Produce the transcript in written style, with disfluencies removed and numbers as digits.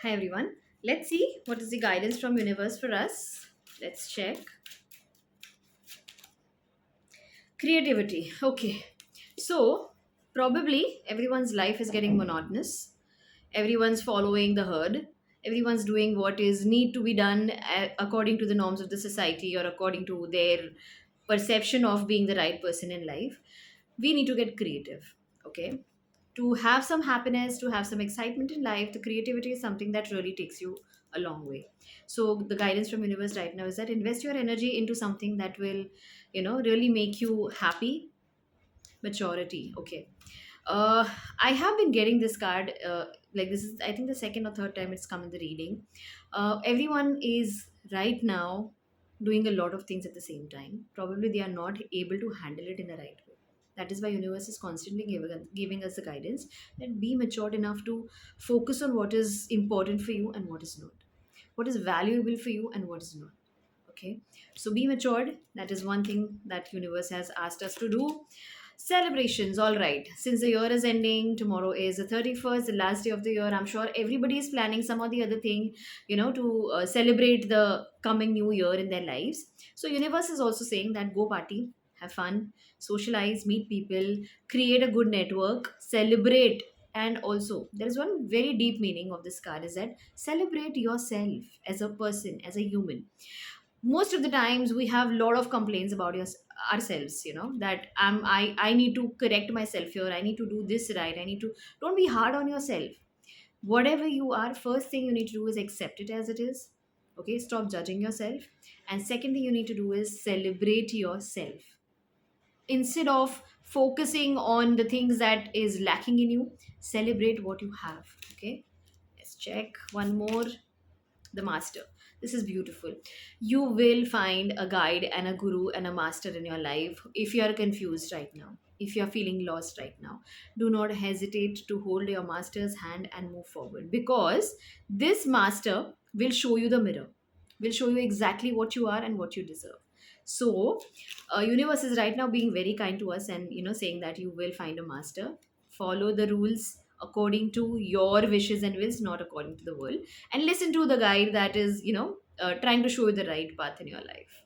Hi everyone. Let's see what is the guidance from universe for us. Let's check. Creativity. Okay. So, probably everyone's life is getting monotonous. Everyone's following the herd. Everyone's doing what is need to be done according to the norms of the society or according to their perception of being the right person in life. We need to get creative. Okay, to have some happiness, to have some excitement in life, the creativity is something that really takes you a long way. So the guidance from universe right now is that invest your energy into something that will, really make you happy. Maturity. Okay. uh I have been getting this card, like this is, I think, the second or third time it's come in the reading. Everyone is right now doing a lot of things at the same time. Probably they are not able to handle it in the right way. That is why universe is constantly giving us the guidance that be matured enough to focus on what is important for you and what is not, what is valuable for you and what is not. Okay, so be matured. That is one thing that universe has asked us to do. Celebrations, all right. Since the year is ending, tomorrow is the 31st, the last day of the year. I'm sure everybody is planning some or the other thing, to celebrate the coming new year in their lives. So, universe is also saying that go party, have fun, socialize, meet people, create a good network, celebrate. And also, there is one very deep meaning of this card is that celebrate yourself as a person, as a human. Most of the times we have a lot of complaints about ourselves, that I need to correct myself here, I need to do this right, I need to. Don't be hard on yourself. Whatever you are, first thing you need to do is accept it as it is. Okay, stop judging yourself. And second thing you need to do is celebrate yourself. Instead of focusing on the things that is lacking in you, celebrate what you have. Okay, let's check one more. The master. This is beautiful. You will find a guide and a guru and a master in your life. If you are confused right now, if you are feeling lost right now, do not hesitate to hold your master's hand and move forward, because this master will show you the mirror, will show you exactly what you are and what you deserve. So universe is right now being very kind to us and saying that you will find a master. Follow the rules according to your wishes and wills, not according to the world, and listen to the guide that is trying to show you the right path in your life.